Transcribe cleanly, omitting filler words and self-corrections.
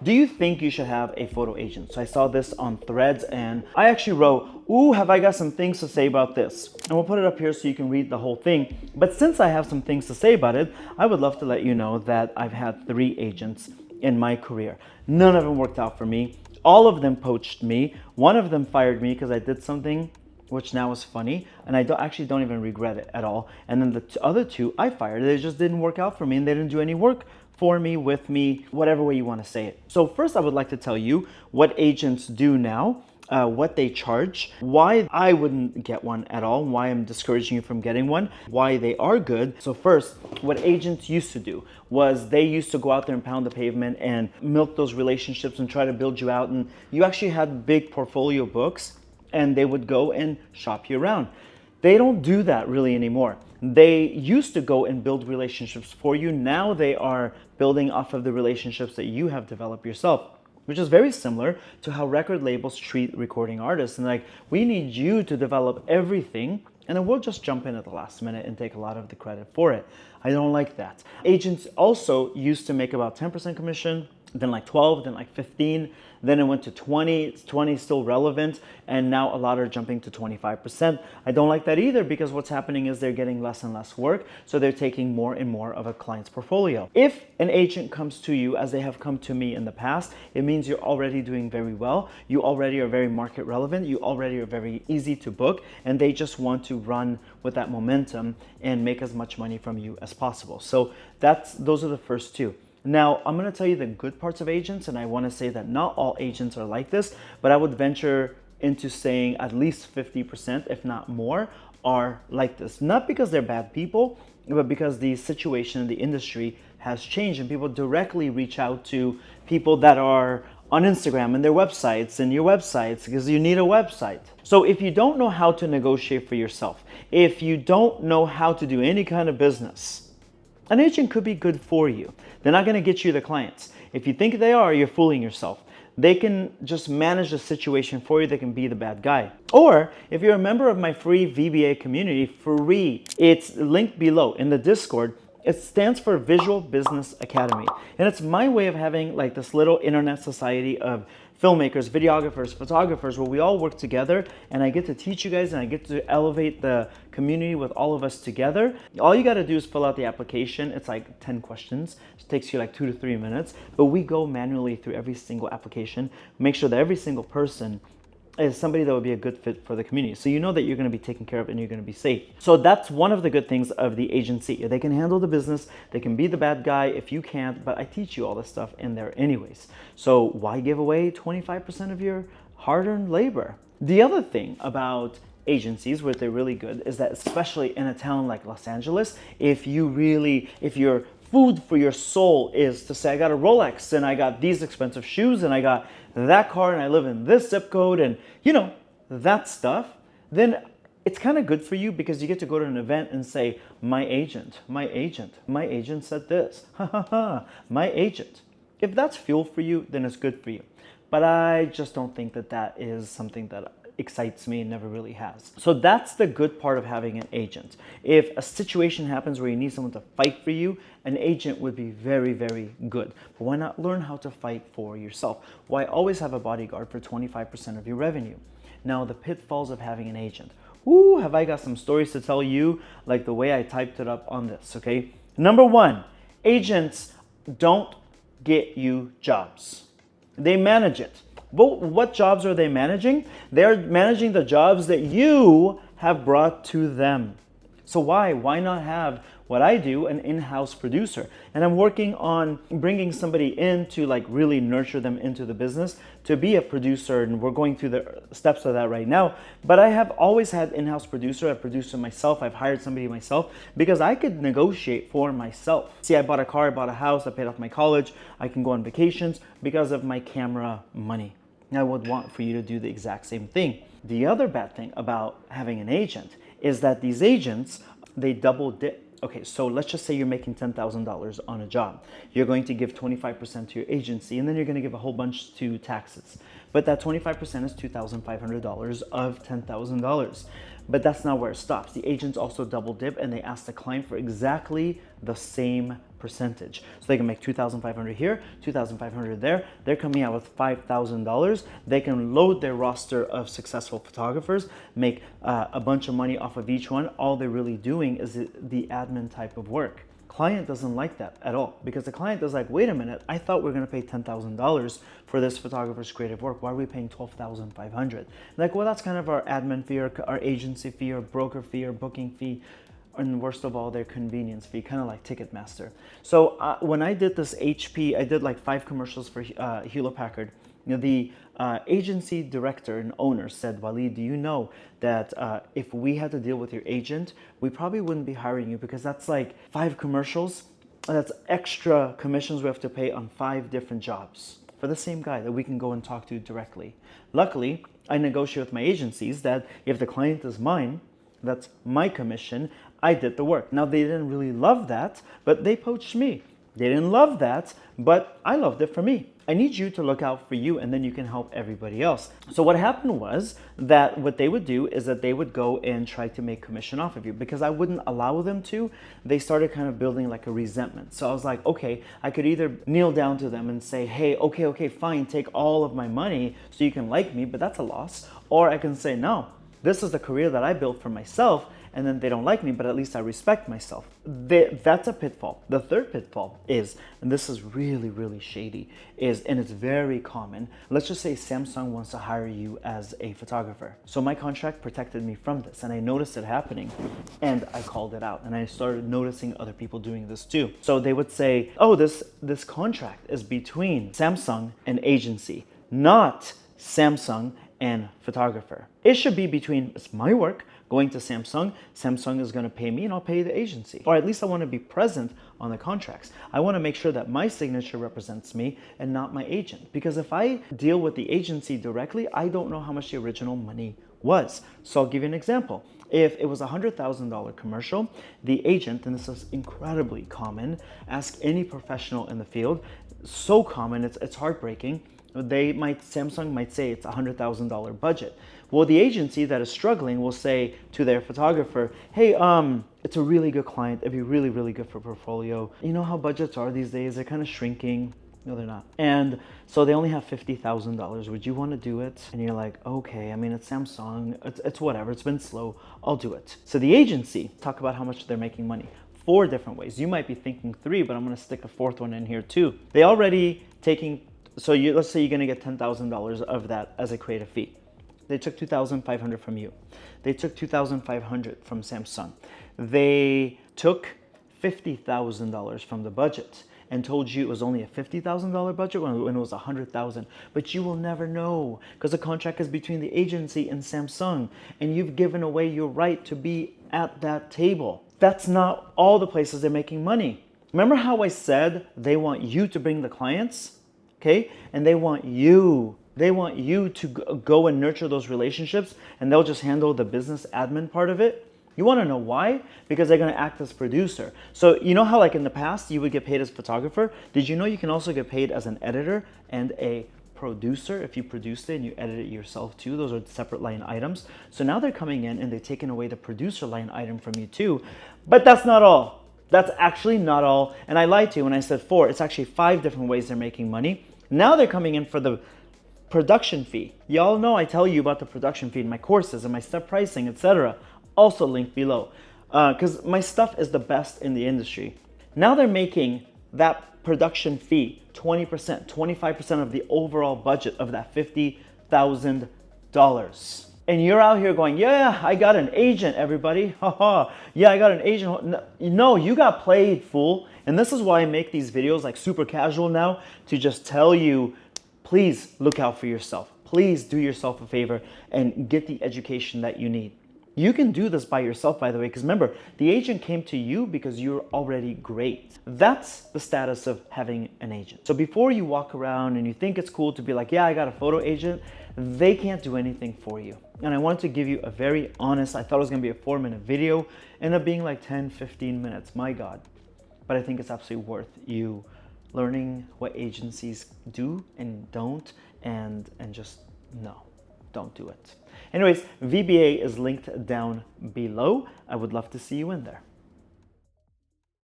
Do you think you should have a photo agent? So I saw this on Threads and I actually wrote, ooh, have I got some things to say about this? And we'll put it up here so you can read the whole thing. But since I have some things to say about it, I would love to let you know that I've had 3 agents in my career. None of them worked out for me. All of them poached me. One of them fired me because I did something which now is funny, and I actually don't even regret it at all. And then the other 2 I fired. They just didn't work out for me, and they didn't do any work for me, with me, whatever way you want to say it. So first, I would like to tell you what agents do now, what they charge, why I wouldn't get one at all, why I'm discouraging you from getting one, why they are good. So first, what agents used to do was they used to go out there and pound the pavement and milk those relationships and try to build you out. And you actually had big portfolio books and they would go and shop you around. They don't do that really anymore. They used to go and build relationships for you. Now they are building off of the relationships that you have developed yourself, which is very similar to how record labels treat recording artists. And like, we need you to develop everything, and then we'll just jump in at the last minute and take a lot of the credit for it. I don't like that. Agents also used to make about 10% commission, then like 12, then like 15, then it went to 20. 20 is still relevant, and now a lot are jumping to 25%. I don't like that either, because what's happening is they're getting less and less work, so they're taking more and more of a client's portfolio. If an agent comes to you, as they have come to me in the past, it means you're already doing very well, you already are very market relevant, you already are very easy to book, and they just want to run with that momentum and make as much money from you as possible. So those are the first 2. Now, I'm going to tell you the good parts of agents, and I want to say that not all agents are like this, but I would venture into saying at least 50%, if not more, are like this. Not because they're bad people, but because the situation in the industry has changed and people directly reach out to people that are on Instagram and their websites and your websites, because you need a website. So if you don't know how to negotiate for yourself, if you don't know how to do any kind of business, an agent could be good for you. They're not going to get you the clients. If you think they are, you're fooling yourself. They can just manage the situation for you. They can be the bad guy. Or if you're a member of my free VBA community, free, it's linked below in the Discord. It stands for Visual Business Academy. And it's my way of having like this little internet society of filmmakers, videographers, photographers, where we all work together, and I get to teach you guys and I get to elevate the community with all of us together. All you got to do is fill out the application. It's like 10 questions. It takes you like 2 to 3 minutes, but we go manually through every single application, make sure that every single person is somebody that would be a good fit for the community. So you know that you're going to be taken care of and you're going to be safe. So that's one of the good things of the agency. They can handle the business. They can be the bad guy if you can't, but I teach you all this stuff in there anyways. So why give away 25% of your hard-earned labor? The other thing about agencies, where they're really good, is that especially in a town like Los Angeles, if your food for your soul is to say, I got a Rolex and I got these expensive shoes and I got that car and I live in this zip code and that stuff, then it's kind of good for you, because you get to go to an event and say, my agent said this, my agent. If that's fuel for you, then it's good for you. But I just don't think that that is something that excites me and never really has. So that's the good part of having an agent. If a situation happens where you need someone to fight for you, an agent would be very, very good. But why not learn how to fight for yourself? Why always have a bodyguard for 25% of your revenue? Now, the pitfalls of having an agent. Ooh, have I got some stories to tell you, like the way I typed it up on this, okay? Number 1, agents don't get you jobs. They manage it. But what jobs are they managing? They're managing the jobs that you have brought to them. So why not have what I do, an in-house producer? And I'm working on bringing somebody in to like really nurture them into the business to be a producer, and we're going through the steps of that right now. But I have always had in-house producer. I've produced it myself. I've hired somebody myself because I could negotiate for myself. See, I bought a car, I bought a house, I paid off my college, I can go on vacations because of my camera money. I would want for you to do the exact same thing. The other bad thing about having an agent is that these agents, they double dip. Okay, so let's just say you're making $10,000 on a job. You're going to give 25% to your agency, and then you're going to give a whole bunch to taxes. But that 25% is $2,500 of $10,000. But that's not where it stops. The agents also double dip, and they ask the client for exactly the same percentage. So they can make $2,500 here, $2,500 there. They're coming out with $5,000. They can load their roster of successful photographers, make a bunch of money off of each one. All they're really doing is the admin type of work. Client doesn't like that at all, because the client is like, wait a minute, I thought we are going to pay $10,000 for this photographer's creative work. Why are we paying $12,500? Like, well, that's kind of our admin fee, or our agency fee, or broker fee, or booking fee, and worst of all, their convenience fee, kind of like Ticketmaster. So when I did this HP, I did like 5 commercials for Hewlett Packard. The agency director and owner said, Walid, do you know that if we had to deal with your agent, we probably wouldn't be hiring you, because that's like 5 commercials. That's extra commissions we have to pay on 5 different jobs for the same guy that we can go and talk to directly. Luckily, I negotiate with my agencies that if the client is mine, that's my commission, I did the work. Now, they didn't really love that, but they poached me. They didn't love that, but I loved it for me. I need you to look out for you, and then you can help everybody else. So what happened was that what they would do is that they would go and try to make commission off of you. Because I wouldn't allow them to, they started kind of building like a resentment. So I was like, okay, I could either kneel down to them and say, hey, okay, fine, take all of my money so you can like me, but that's a loss. Or I can say, no, this is the career that I built for myself, and then they don't like me, but at least I respect myself. That's a pitfall. The third pitfall is, and this is really, really shady, and it's very common. Let's just say Samsung wants to hire you as a photographer. So my contract protected me from this, and I noticed it happening, and I called it out, and I started noticing other people doing this too. So they would say, oh, this contract is between Samsung and agency, not Samsung and photographer. It should be between, it's my work, going to Samsung. Samsung is going to pay me, and I'll pay the agency. Or at least I want to be present on the contracts. I want to make sure that my signature represents me and not my agent. Because if I deal with the agency directly, I don't know how much the original money was. So I'll give you an example. If it was a $100,000 commercial, the agent, and this is incredibly common, ask any professional in the field, so common, it's heartbreaking. Samsung might say it's a $100,000 budget. Well, the agency that is struggling will say to their photographer, hey, it's a really good client. It'd be really, really good for portfolio. You know how budgets are these days? They're kind of shrinking. No, they're not. And so they only have $50,000. Would you want to do it? And you're like, okay, I mean, it's Samsung. It's whatever. It's been slow. I'll do it. So the agency, talk about how much they're making money. 4 different ways. You might be thinking 3, but I'm going to stick a 4th one in here too. They already taking, so let's say you're going to get $10,000 of that as a creative fee. They took $2,500 from you. They took $2,500 from Samsung. They took $50,000 from the budget and told you it was only a $50,000 budget when it was $100,000. But you will never know, because the contract is between the agency and Samsung, and you've given away your right to be at that table. That's not all the places they're making money. Remember how I said they want you to bring the clients? Okay? And they want you to go and nurture those relationships, and they'll just handle the business admin part of it. You want to know why? Because they're going to act as producer. So you know how like in the past you would get paid as a photographer? Did you know you can also get paid as an editor and a producer if you produced it and you edit it yourself too? Those are separate line items. So now they're coming in and they're taking away the producer line item from you too. But that's not all. That's actually not all. And I lied to you when I said 4. It's actually 5 different ways they're making money. Now they're coming in for the production fee. Y'all know I tell you about the production fee in my courses and my step pricing, etc. Also linked below, because my stuff is the best in the industry. Now they're making that production fee 20%, 25% of the overall budget of that $50,000. And you're out here going, yeah, I got an agent, everybody. Haha. Yeah, I got an agent. No, you got played, fool. And this is why I make these videos like super casual now, to just tell you, please look out for yourself. Please do yourself a favor and get the education that you need. You can do this by yourself, by the way, because remember, the agent came to you because you're already great. That's the status of having an agent. So before you walk around and you think it's cool to be like, yeah, I got a photo agent, they can't do anything for you. And I wanted to give you a very honest, I thought it was going to be a 4-minute video, ended up being like 10, 15 minutes, my God. But I think it's absolutely worth you learning what agencies do and don't, and just no, don't do it. Anyways, VBA is linked down below. I would love to see you in there.